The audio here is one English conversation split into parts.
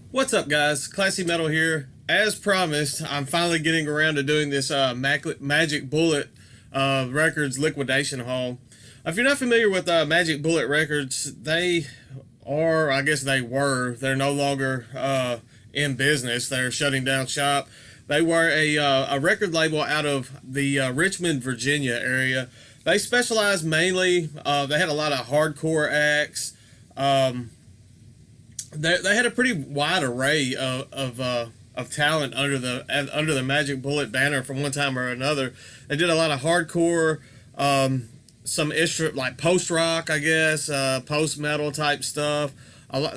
What's up, guys? Classy Metal here. As promised, I'm finally getting around to doing this Magic Bullet Records liquidation haul. If you're not familiar with Magic Bullet Records, they are, I guess they were, they're no longer in business. They're shutting down shop. They were a record label out of the Richmond, Virginia area. They specialized mainly, they had a lot of hardcore acts. They had a pretty wide array of talent under the Magic Bullet banner from one time or another. They did a lot of hardcore, some like post rock, I guess, post metal type stuff.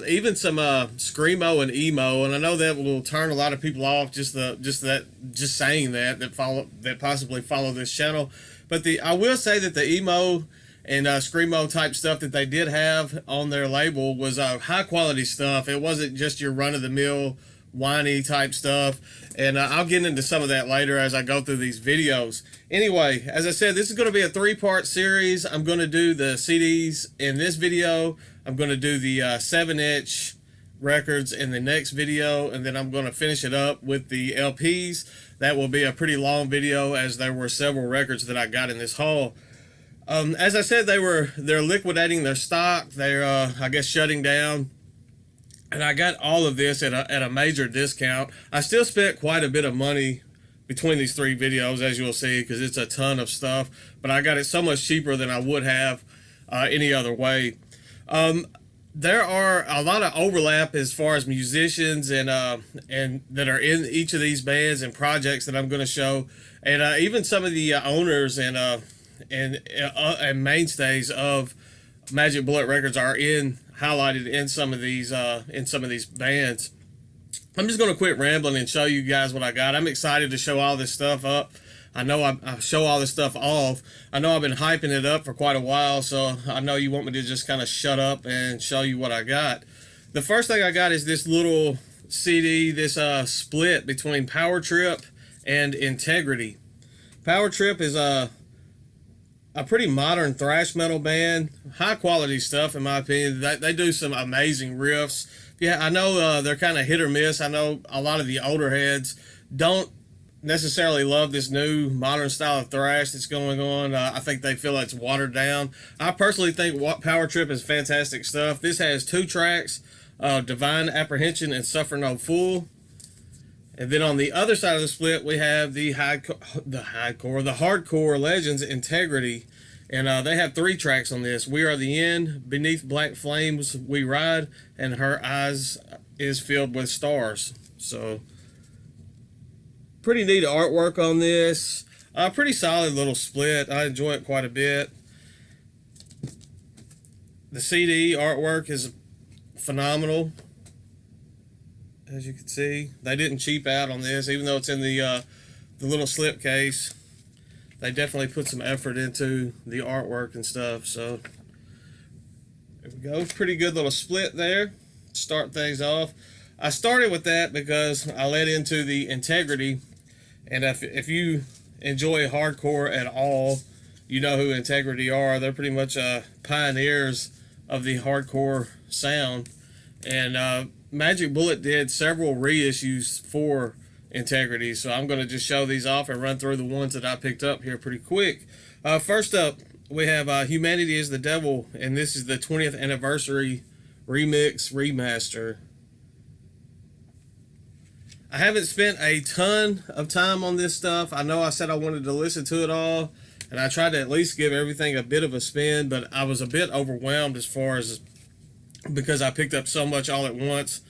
Even some screamo and emo, and I know that will turn a lot of people off. Just saying that possibly follow this channel. But I will say that the emo and screamo type stuff that they did have on their label was high quality stuff. It wasn't just your run of the mill whiny type stuff, and I'll get into some of that later as I go through these videos. Anyway, as I said, this is going to be a three-part series. I'm going to do the CDs in this video. I'm going to do the 7-inch records in the next video, and then I'm going to finish it up with the LPs. That will be a pretty long video, as there were several records that I got in this haul. As I said, they're liquidating their stock. They're I guess shutting down, and I got all of this at a major discount. I still spent quite a bit of money between these three videos, as you'll see, because it's a ton of stuff. But I got it so much cheaper than I would have any other way. There are a lot of overlap as far as musicians and that are in each of these bands and projects that I'm going to show, and even some of the owners and mainstays of Magic Bullet Records are highlighted in some of these bands. I'm just going to quit rambling and show you guys what I got. I'm excited to show all this stuff up. I know I show all this stuff off. I know I've been hyping it up for quite a while, so I know you want me to just kind of shut up and show you what I got. The first thing I got is this little CD, this split between Power Trip and Integrity. Power Trip is a pretty modern thrash metal band, high quality stuff in my opinion. They do some amazing riffs. Yeah, I know they're kind of hit or miss. I know a lot of the older heads don't necessarily love this new modern style of thrash that's going on. I think they feel like it's watered down. I personally think Power Trip is fantastic stuff. This has two tracks, Divine Apprehension and Suffer No Fool. And then on the other side of the split, we have the hardcore legends, Integrity. And they have three tracks on this. We Are the End, Beneath Black Flames We Ride, and Her Eyes Is Filled with Stars. So, pretty neat artwork on this. Pretty solid little split. I enjoy it quite a bit. The CD artwork is phenomenal. As you can see, they didn't cheap out on this, even though it's in the little slip case. They definitely put some effort into the artwork and stuff. So there we go. Pretty good little split there. Start things off. I started with that because I led into the Integrity, and if you enjoy hardcore at all, you know who Integrity are. They're pretty much pioneers of the hardcore sound, and Magic Bullet did several reissues for Integrity, so I'm going to just show these off and run through the ones that I picked up here pretty quick. First up, we have Humanity is the Devil, and this is the 20th anniversary remix remaster. I haven't spent a ton of time on this stuff. I know I said I wanted to listen to it all, and I tried to at least give everything a bit of a spin, but I was a bit overwhelmed because I picked up so much all at once,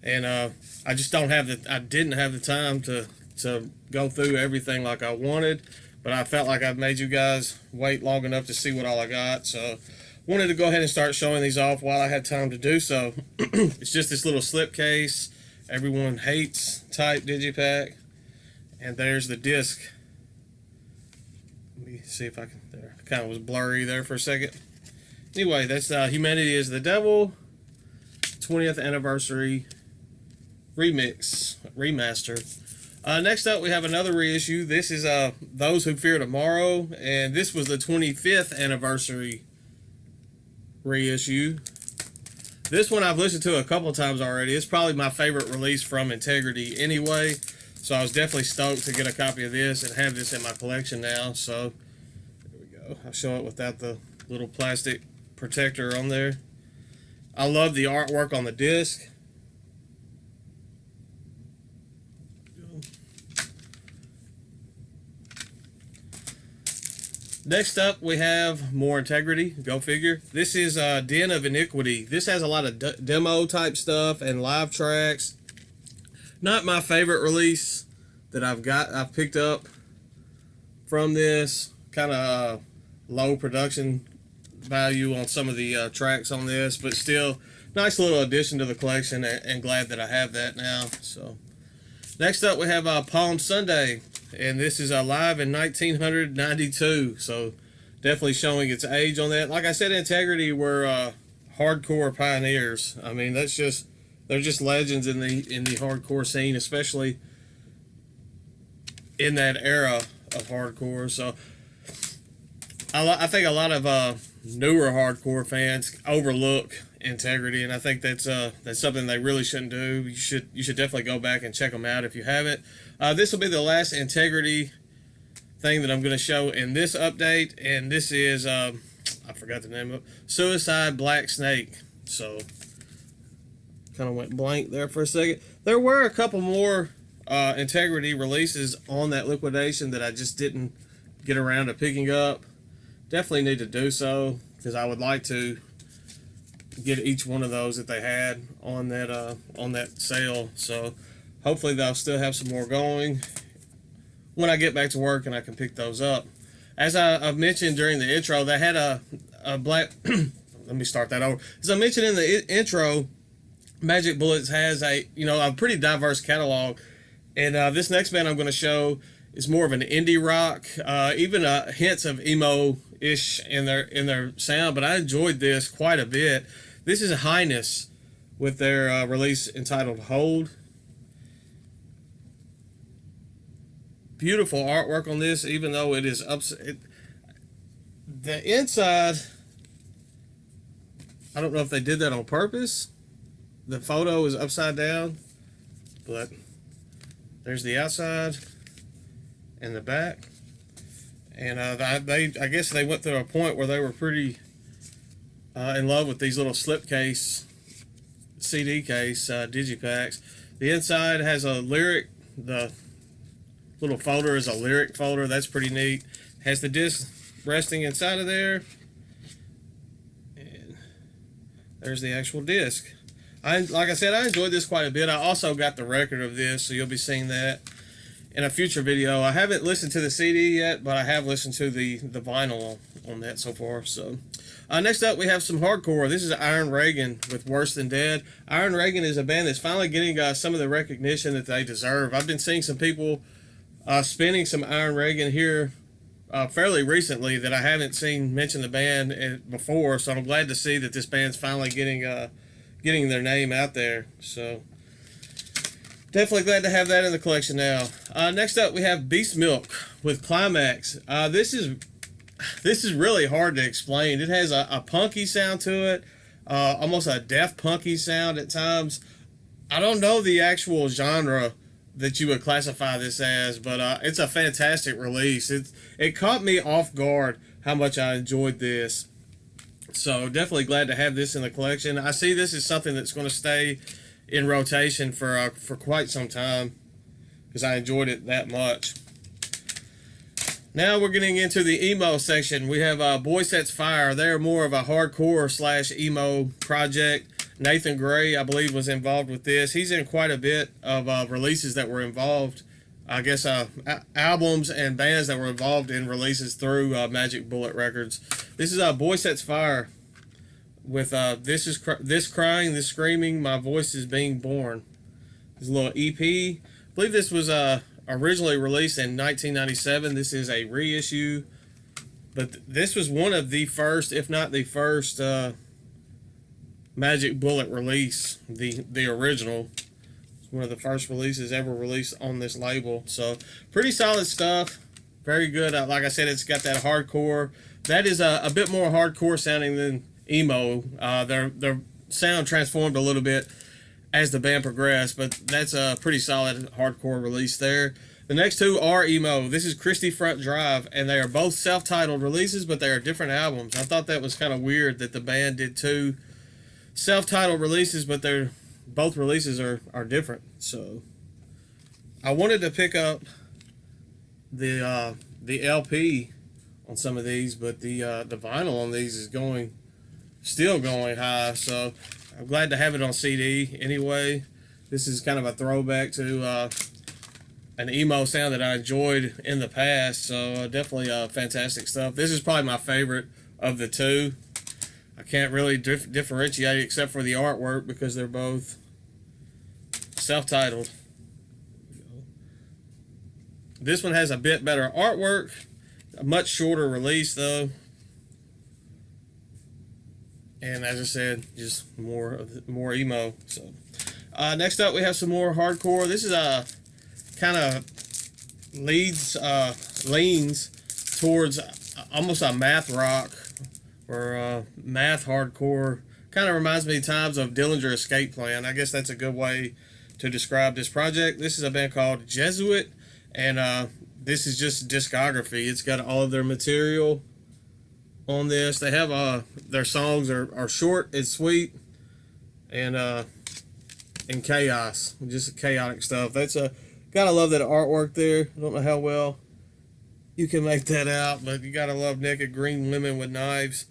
and I didn't have the time to go through everything like I wanted, but I felt like I've made you guys wait long enough to see what all I got, so wanted to go ahead and start showing these off while I had time to do so. It's just this little slipcase, everyone hates type digipack, and there's the disc. Let me see if I can, there, kind of was blurry there for a second. Anyway, that's Humanity is the Devil, 20th anniversary remaster. Next up, we have another reissue. This is Those Who Fear Tomorrow, and this was the 25th anniversary reissue. This one I've listened to a couple of times already. It's probably my favorite release from Integrity anyway. So I was definitely stoked to get a copy of this and have this in my collection now. So there we go. I'll show it without the little plastic protector on there. I love the artwork on the disc. Next up, we have more Integrity. Go figure. This is Den of Iniquity. This has a lot of demo type stuff and live tracks. Not my favorite release that I've picked up from this. Kind of low production value on some of the tracks on this, but still nice little addition to the collection, and glad that I have that now. So next up, we have Palm Sunday. And this is live in 1992, so definitely showing its age on that. Like I said, Integrity were hardcore pioneers. I mean, they're just legends in the hardcore scene, especially in that era of hardcore. So I think a lot of newer hardcore fans overlook Integrity, and I think that's something they really shouldn't do. You should definitely go back and check them out if you haven't. This will be the last Integrity thing that I'm going to show in this update, and this is I forgot the name of it, Suicide Black Snake. So kind of went blank there for a second. There were a couple more Integrity releases on that Liquidation that I just didn't get around to picking up. Definitely need to do so, because I would like to get each one of those that they had on that sale. So hopefully they'll still have some more going when I get back to work and I can pick those up. As I've mentioned during the intro, they had a black let me start that over. As I mentioned in the intro, Magic Bullets has a pretty diverse catalog, and this next band I'm going to show is more of an indie rock, even hints of emo-ish in their sound, but I enjoyed this quite a bit. This is Highness with their release entitled Hold. Beautiful artwork on this, even though it is the inside, I don't know if they did that on purpose. The photo is upside down, but there's the outside and the back. And I guess they went through a point where they were pretty in love with these little slipcase CD case digipacks. The inside has a lyric. The little folder is a lyric folder. That's pretty neat. Has the disc resting inside of there, and there's the actual disc. Like I said, I enjoyed this quite a bit. I also got the record of this, so you'll be seeing that in a future video. I haven't listened to the CD yet, but I have listened to the vinyl on that so far. So next up, we have some hardcore. This is Iron Reagan with Worse Than Dead. Iron Reagan is a band that's finally getting some of the recognition that they deserve. I've been seeing some people spinning some Iron Reagan here fairly recently that I haven't seen mention the band before, so I'm glad to see that this band's finally getting their name out there. So definitely glad to have that in the collection now. Next up, we have Beast Milk with Climax. This is really hard to explain. It has a punky sound to it, almost a death punky sound at times. I don't know the actual genre that you would classify this as, but it's a fantastic release. It caught me off guard how much I enjoyed this. So definitely glad to have this in the collection. I see this is something that's going to stay in rotation for quite some time, because I enjoyed it that much. Now we're getting into the emo section. We have Boy Sets Fire. They're more of a hardcore / emo project. Nathan Gray, I believe, was involved with this. He's in quite a bit of releases that were involved. I guess albums and bands that were involved in releases through Magic Bullet Records. This is Boy Sets Fire with This Crying, This Screaming, My Voice Is Being Born. This little EP. I believe this was originally released in 1997. This is a reissue, but this was one of the first, if not the first, Magic Bullet release. The original. It's one of the first releases ever released on this label. So pretty solid stuff. Very good. Like I said, it's got that hardcore. That is a bit more hardcore sounding than emo. They're sound transformed a little bit as the band progressed, but that's a pretty solid hardcore release there. The next two are Emo. This is Christie Front Drive, and they are both self-titled releases, but they are different albums. I thought that was kind of weird that the band did two self-titled releases, but they're both releases are different. So I wanted to pick up the LP on some of these, but the vinyl on these is still going high. So I'm glad to have it on CD anyway. This is kind of a throwback to an emo sound that I enjoyed in the past. So definitely fantastic stuff. This is probably my favorite of the two. I can't really differentiate except for the artwork because they're both self-titled. This one has a bit better artwork, a much shorter release though, and as I said, just more emo. So next up we have some more hardcore. This is a kind of leans towards almost a math rock or math hardcore. Kind of reminds me at times of Dillinger Escape Plan. I guess that's a good way to describe this project. This is a band called Jesuit, and this is just discography. It's got all of their material on this. They have their songs are short and sweet and chaos, just chaotic stuff. That's gotta love that artwork there. I don't know how well you can make that out, but you gotta love naked green women with knives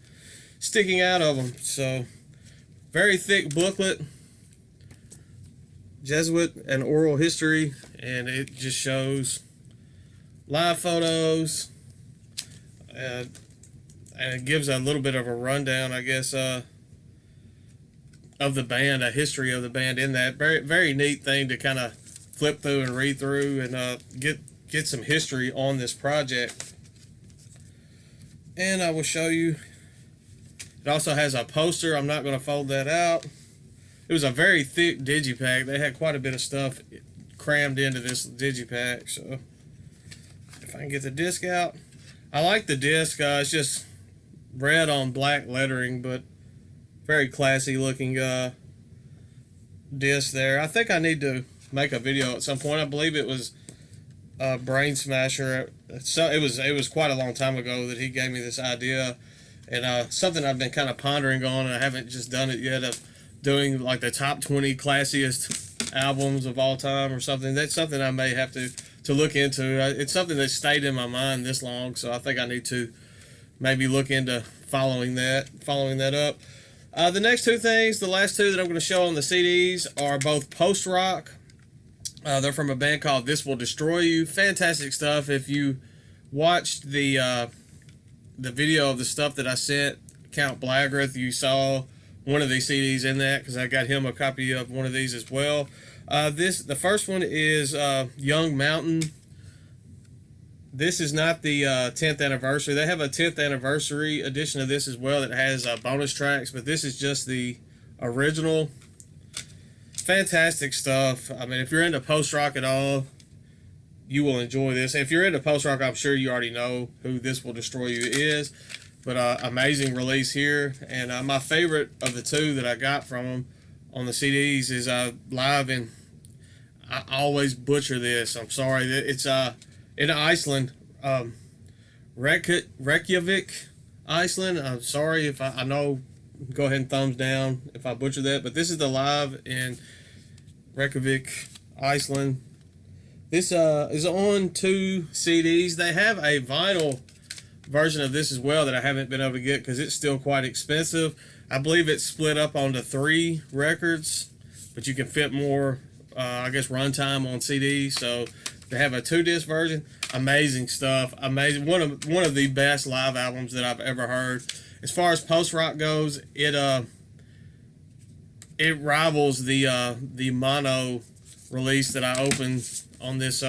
sticking out of them. So very thick booklet, Jesuit and oral history, and it just shows live photos, and it gives a little bit of a rundown, I guess, of the band, a history of the band in that. Very, very neat thing to kind of flip through and read through and get some history on this project. And I will show you. It also has a poster. I'm not going to fold that out. It was a very thick digipack. They had quite a bit of stuff crammed into this digipack. So if I can get the disc out. I like the disc. It's just red on black lettering, but very classy looking disc there. I think I need to make a video at some point. I believe it was Brain Smasher. So it was quite a long time ago that he gave me this idea, and something I've been kind of pondering on, and I haven't just done it yet, of doing like the top 20 classiest albums of all time or something. That's something I may have to look into. It's something that stayed in my mind this long, so I think I need to maybe look into following that up. The next two things, the last two that I'm going to show on the CDs, are both post-rock. They're from a band called This Will Destroy You. Fantastic stuff. If you watched the video of the stuff that I sent Count Blagrath, you saw one of these CDs in that, because I got him a copy of one of these as well. The first one is Young Mountain. This is not the 10th anniversary. They have a 10th anniversary edition of this as well that has bonus tracks, but this is just the original. Fantastic stuff. I mean, if you're into post-rock at all, you will enjoy this. If you're into post-rock, I'm sure you already know who This Will Destroy You is, but amazing release here. And my favorite of the two that I got from them on the CDs is live in, I always butcher this, I'm sorry, it's in Iceland, Reykjavik, Iceland. I'm sorry if I know, go ahead and thumbs down if I butcher that, but this is the live in Reykjavik, Iceland. This is on 2 CDs. They have a vinyl version of this as well that I haven't been able to get because it's still quite expensive. I believe it's split up onto 3 records, but you can fit more, I guess, runtime on CD. So they have a 2-disc version. Amazing stuff. Amazing. One of the best live albums that I've ever heard. As far as post rock goes, it rivals the mono release that I opened on this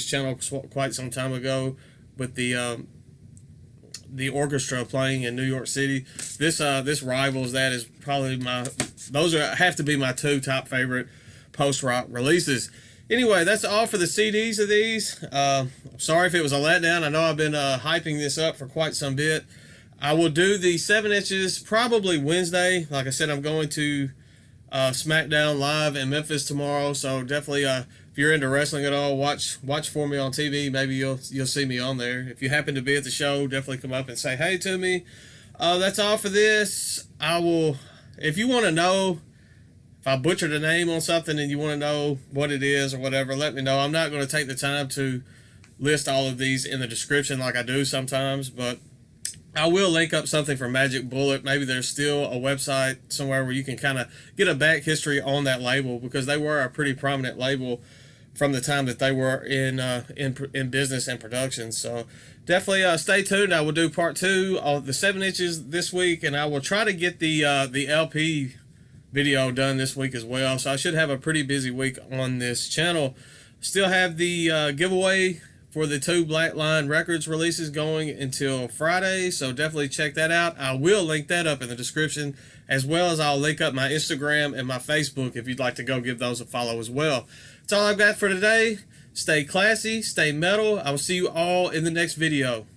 channel quite some time ago with the orchestra playing in New York City. This rivals that. Is probably have to be my 2 top favorite post rock releases. Anyway, that's all for the CDs of these. I'm sorry if it was a letdown. I know I've been hyping this up for quite some bit. I will do the 7 inches probably Wednesday. Like I said, I'm going to SmackDown live in Memphis tomorrow, so definitely if you're into wrestling at all, watch for me on TV. Maybe you'll see me on there. If you happen to be at the show, definitely come up and say hey to me. That's all for this. I will, if you want to know if I butchered a name on something and you want to know what it is or whatever, let me know. I'm not going to take the time to list all of these in the description like I do sometimes, but I will link up something for Magic Bullet. Maybe there's still a website somewhere where you can kind of get a back history on that label, because they were a pretty prominent label from the time that they were in business and production. So definitely stay tuned. I will do part 2 of the 7 inches this week, and I will try to get the LP video done this week as well. So I should have a pretty busy week on this channel. Still have the giveaway for the 2 Black Line Records releases going until Friday, so definitely check that out. I will link that up in the description, as well as I'll link up my Instagram and my Facebook if you'd like to go give those a follow as well. That's all I've got for today. Stay classy, stay metal. I will see you all in the next video.